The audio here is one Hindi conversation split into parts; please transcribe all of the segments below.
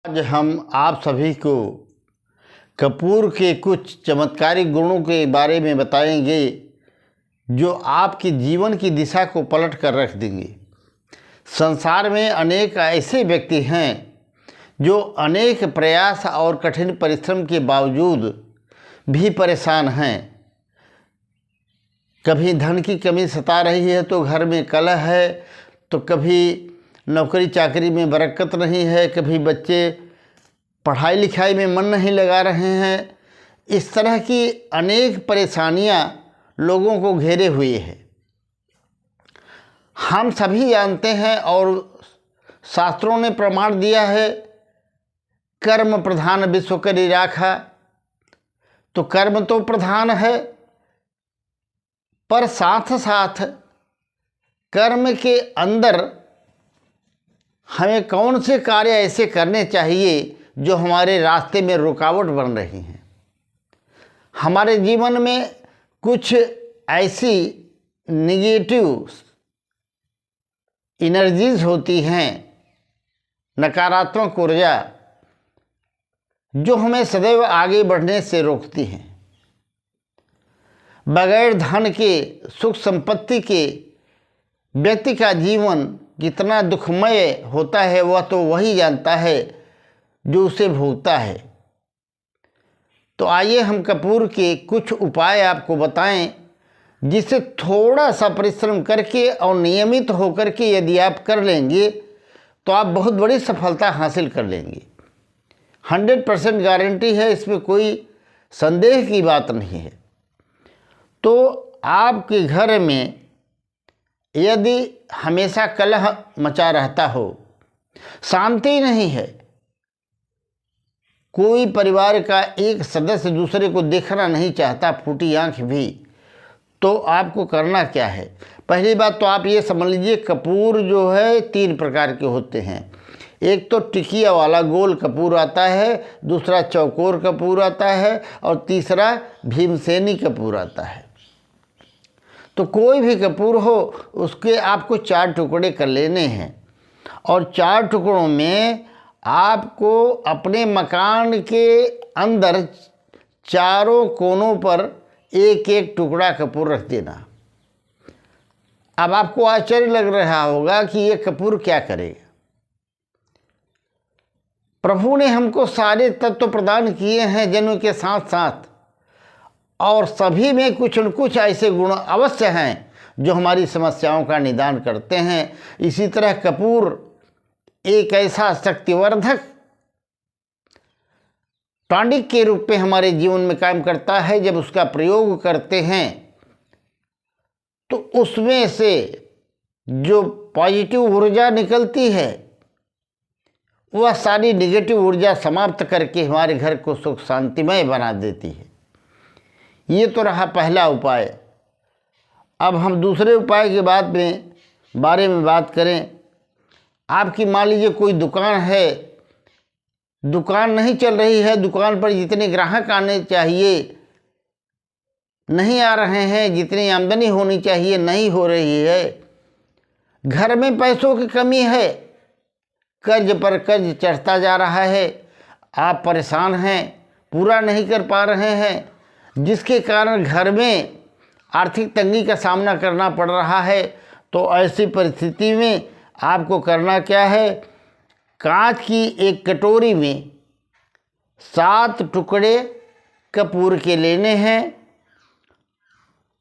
आज हम आप सभी को कपूर के कुछ चमत्कारिक गुणों के बारे में बताएंगे जो आपके जीवन की दिशा को पलट कर रख देंगे। संसार में अनेक ऐसे व्यक्ति हैं जो अनेक प्रयास और कठिन परिश्रम के बावजूद भी परेशान हैं। कभी धन की कमी सता रही है तो घर में कलह है, तो कभी नौकरी चाकरी में बरकत नहीं है, कभी बच्चे पढ़ाई लिखाई में मन नहीं लगा रहे हैं। इस तरह की अनेक परेशानियां लोगों को घेरे हुए हैं। हम सभी जानते हैं और शास्त्रों ने प्रमाण दिया है, कर्म प्रधान विश्व करी राखा। तो कर्म तो प्रधान है, पर साथ साथ कर्म के अंदर हमें कौन से कार्य ऐसे करने चाहिए जो हमारे रास्ते में रुकावट बन रही हैं। हमारे जीवन में कुछ ऐसी निगेटिव एनर्जीज होती हैं, नकारात्मक ऊर्जा, जो हमें सदैव आगे बढ़ने से रोकती हैं। बगैर धन के, सुख संपत्ति के व्यक्ति का जीवन कितना दुखमय होता है वह तो वही जानता है जो उसे भोगता है। तो आइए हम कपूर के कुछ उपाय आपको बताएं, जिसे थोड़ा सा परिश्रम करके और नियमित होकर के यदि आप कर लेंगे तो आप बहुत बड़ी सफलता हासिल कर लेंगे। 100% गारंटी है, इसमें कोई संदेह की बात नहीं है। तो आपके घर में यदि हमेशा कलह मचा रहता हो, शांति नहीं है, कोई परिवार का एक सदस्य दूसरे को देखना नहीं चाहता, फूटी आंख भी, तो आपको करना क्या है? पहली बात तो आप ये समझ लीजिए, कपूर जो है 3 प्रकार के होते हैं। एक तो टिकिया वाला गोल कपूर आता है, दूसरा चौकोर कपूर आता है, और तीसरा भीमसेनी कपूर आता है। तो कोई भी कपूर हो, उसके आपको 4 टुकड़े कर लेने हैं, और 4 टुकड़ों में आपको अपने मकान के अंदर चारों कोनों पर एक एक टुकड़ा कपूर रख देना। अब आपको आश्चर्य लग रहा होगा कि ये कपूर क्या करेगा। प्रभु ने हमको सारे तत्व प्रदान किए हैं जन्म के साथ साथ, और सभी में कुछ न कुछ ऐसे गुण अवश्य हैं जो हमारी समस्याओं का निदान करते हैं। इसी तरह कपूर एक ऐसा शक्तिवर्धक टॉनिक के रूप में हमारे जीवन में काम करता है। जब उसका प्रयोग करते हैं तो उसमें से जो पॉजिटिव ऊर्जा निकलती है वह सारी नेगेटिव ऊर्जा समाप्त करके हमारे घर को सुख शांतिमय बना देती है। ये तो रहा पहला उपाय। अब हम दूसरे उपाय के बारे में बात करें। आपकी मान लीजिए कोई दुकान है, दुकान नहीं चल रही है, दुकान पर जितने ग्राहक आने चाहिए नहीं आ रहे हैं, जितनी आमदनी होनी चाहिए नहीं हो रही है, घर में पैसों की कमी है, कर्ज पर कर्ज चढ़ता जा रहा है, आप परेशान हैं, पूरा नहीं कर पा रहे हैं, जिसके कारण घर में आर्थिक तंगी का सामना करना पड़ रहा है। तो ऐसी परिस्थिति में आपको करना क्या है? कांच की एक कटोरी में 7 टुकड़े कपूर के लेने हैं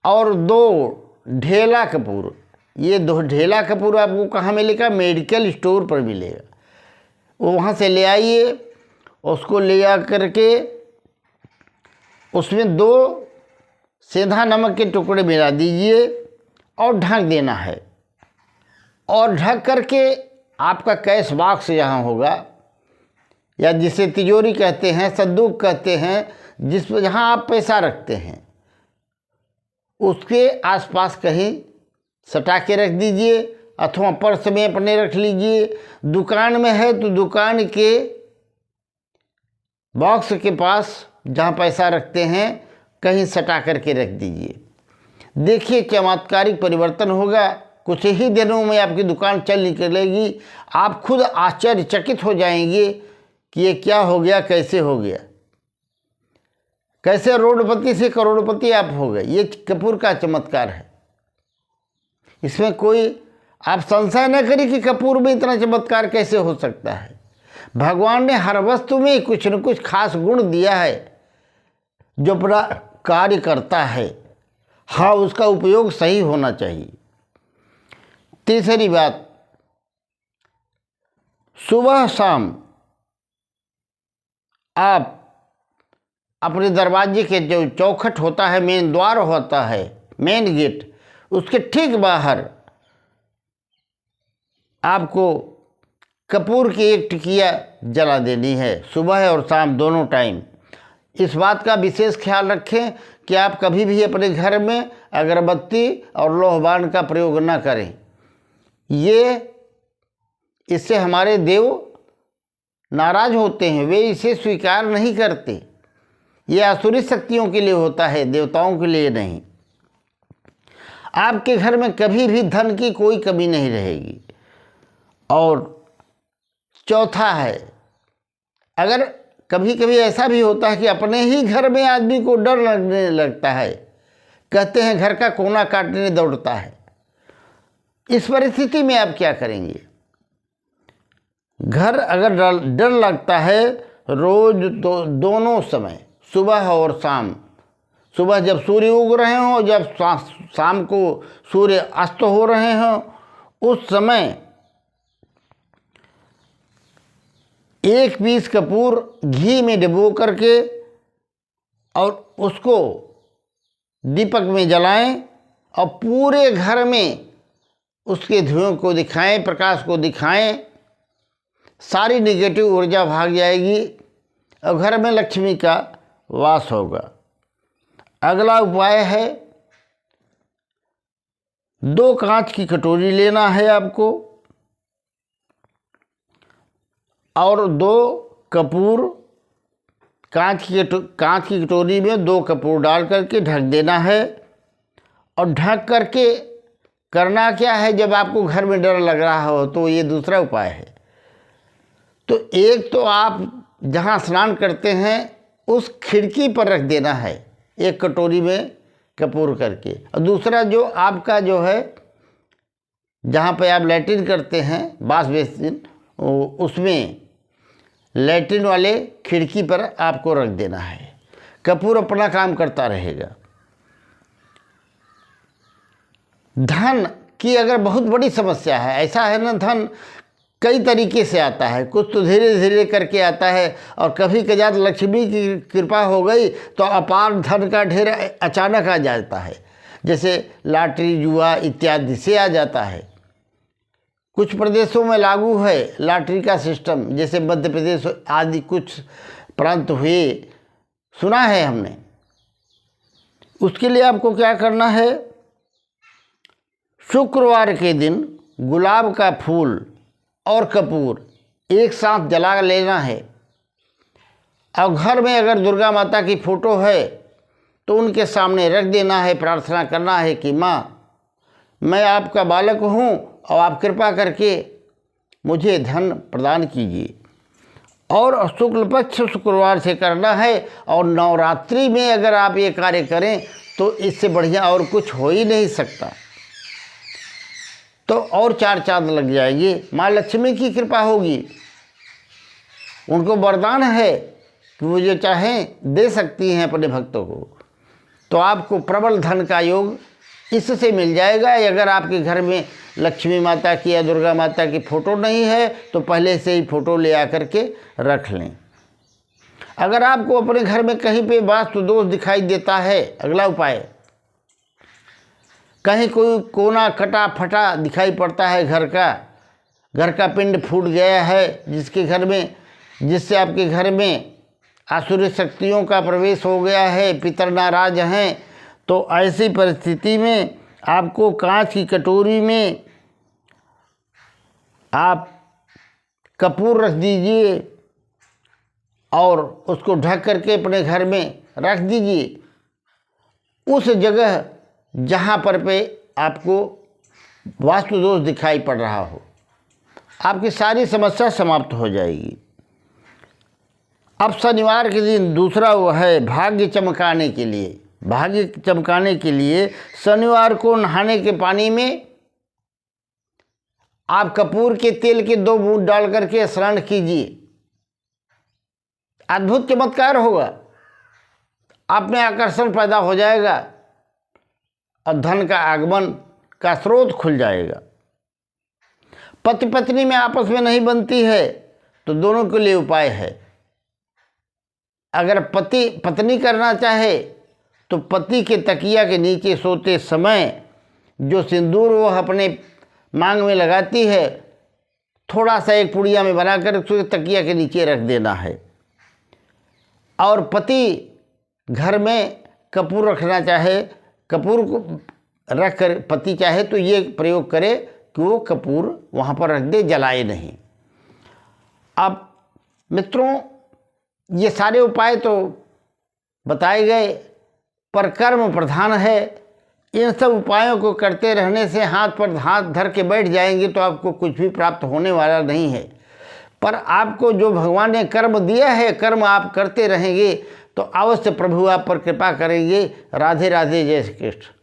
और 2 ढेला कपूर। ये 2 ढेला कपूर आपको कहाँ मिलेगा? मेडिकल स्टोर पर मिलेगा। वो वहाँ से ले आइए, उसको ले आ करके उसमें 2 सेंधा नमक के टुकड़े मिला दीजिए और ढक देना है। और ढक करके आपका कैश बॉक्स जहाँ होगा, या जिसे तिजोरी कहते हैं, संदूक कहते हैं, जहाँ आप पैसा रखते हैं, उसके आसपास कहीं सटा के रख दीजिए, अथवा पर्स में अपने रख लीजिए। दुकान में है तो दुकान के बॉक्स के पास जहाँ पैसा रखते हैं कहीं सटा करके रख दीजिए। देखिए चमत्कारिक परिवर्तन होगा। कुछ ही दिनों में आपकी दुकान चल निकलेगी। आप खुद आश्चर्यचकित हो जाएंगे कि ये क्या हो गया, कैसे हो गया, कैसे रोडपति से करोड़पति आप हो गए। ये कपूर का चमत्कार है। इसमें कोई आप संशय न करिए कि कपूर में इतना चमत्कार कैसे हो सकता है। भगवान ने हर वस्तु में कुछ न कुछ खास गुण दिया है जो अपना कार्य करता है। हाँ, उसका उपयोग सही होना चाहिए। तीसरी बात, सुबह शाम आप अपने दरवाजे के जो चौखट होता है, मेन द्वार होता है, मेन गेट, उसके ठीक बाहर आपको कपूर की एक टिकिया जला देनी है, सुबह और शाम दोनों टाइम। इस बात का विशेष ख्याल रखें कि आप कभी भी अपने घर में अगरबत्ती और लोहबान का प्रयोग न करें। इससे हमारे देव नाराज होते हैं, वे इसे स्वीकार नहीं करते। ये आसुरी शक्तियों के लिए होता है, देवताओं के लिए नहीं। आपके घर में कभी भी धन की कोई कमी नहीं रहेगी। और चौथा है, अगर कभी कभी ऐसा भी होता है कि अपने ही घर में आदमी को डर लगने लगता है, कहते हैं घर का कोना काटने दौड़ता है। इस परिस्थिति में आप क्या करेंगे? घर अगर डर लगता है रोज, दोनों समय, सुबह और शाम, सुबह जब सूर्य उग रहे हों, जब शाम को सूर्य अस्त हो रहे हों, उस समय एक पीस कपूर घी में डुबो करके और उसको दीपक में जलाएं और पूरे घर में उसके धुएं को दिखाएं, प्रकाश को दिखाएं। सारी नेगेटिव ऊर्जा भाग जाएगी और घर में लक्ष्मी का वास होगा। अगला उपाय है, 2 कांच की कटोरी लेना है आपको और 2 कपूर, कांच की कटोरी में 2 कपूर डाल करके ढक देना है। और ढक करके करना क्या है, जब आपको घर में डर लग रहा हो तो ये दूसरा उपाय है। तो एक तो आप जहाँ स्नान करते हैं उस खिड़की पर रख देना है एक कटोरी में कपूर करके, और दूसरा जो आपका जो है जहाँ पे आप लैट्रिन करते हैं, बाथ बेसिन, उसमें लैट्रिन वाले खिड़की पर आपको रख देना है। कपूर अपना काम करता रहेगा। धन की अगर बहुत बड़ी समस्या है, ऐसा है ना, धन कई तरीके से आता है, कुछ तो धीरे धीरे करके आता है, और कभी कदार लक्ष्मी की कृपा हो गई तो अपार धन का ढेर अचानक आ जाता है, जैसे लॉटरी, जुआ इत्यादि से आ जाता है। कुछ प्रदेशों में लागू है लॉटरी का सिस्टम, जैसे मध्य प्रदेश आदि कुछ प्रांत हुए, सुना है हमने। उसके लिए आपको क्या करना है, शुक्रवार के दिन गुलाब का फूल और कपूर एक साथ जला लेना है। और घर में अगर दुर्गा माता की फ़ोटो है तो उनके सामने रख देना है, प्रार्थना करना है कि माँ, मैं आपका बालक हूँ और आप कृपा करके मुझे धन प्रदान कीजिए। और शुक्ल पक्ष शुक्रवार से करना है। और नवरात्रि में अगर आप ये कार्य करें तो इससे बढ़िया और कुछ हो ही नहीं सकता। तो और 4 चांद लग जाएंगे, माँ लक्ष्मी की कृपा होगी। उनको वरदान है कि वो जो चाहें दे सकती हैं अपने भक्तों को। तो आपको प्रबल धन का योग इससे मिल जाएगा। अगर आपके घर में लक्ष्मी माता की या दुर्गा माता की फ़ोटो नहीं है तो पहले से ही फ़ोटो ले आकर के रख लें। अगर आपको अपने घर में कहीं पे वास्तु दोष दिखाई देता है, अगला उपाय, कहीं कोई कोना कटा फटा दिखाई पड़ता है, घर का पिंड फूट गया है जिसके घर में, जिससे आपके घर में आसुरी शक्तियों का प्रवेश हो गया है, पितर नाराज हैं, तो ऐसी परिस्थिति में आपको कांच की कटोरी में आप कपूर रख दीजिए और उसको ढक करके अपने घर में रख दीजिए, उस जगह जहाँ पर पे आपको वास्तु दोष दिखाई पड़ रहा हो। आपकी सारी समस्या समाप्त हो जाएगी। अब शनिवार के दिन दूसरा वो है भाग्य चमकाने के लिए। भाग्य चमकाने के लिए शनिवार को नहाने के पानी में आप कपूर के तेल के 2 बूंद डाल करके स्नान कीजिए। अद्भुत चमत्कार होगा, आप में आकर्षण पैदा हो जाएगा और धन का आगमन का स्रोत खुल जाएगा। पति पत्नी में आपस में नहीं बनती है तो दोनों के लिए उपाय है। अगर पति पत्नी करना चाहे तो पति के तकिया के नीचे सोते समय जो सिंदूर वह अपने मांग में लगाती है, थोड़ा सा एक पुड़िया में बनाकर उसके तकिया के नीचे रख देना है। और पति घर में कपूर रखना चाहे, कपूर को रख कर पति चाहे तो ये प्रयोग करे कि वो कपूर वहाँ पर रख दे, जलाए नहीं। अब मित्रों, ये सारे उपाय तो बताए गए, पर कर्म प्रधान है। इन सब उपायों को करते रहने से हाथ पर हाथ धर के बैठ जाएंगे तो आपको कुछ भी प्राप्त होने वाला नहीं है। पर आपको जो भगवान ने कर्म दिया है, कर्म आप करते रहेंगे तो अवश्य प्रभु आप पर कृपा करेंगे। राधे राधे, जय श्री कृष्ण।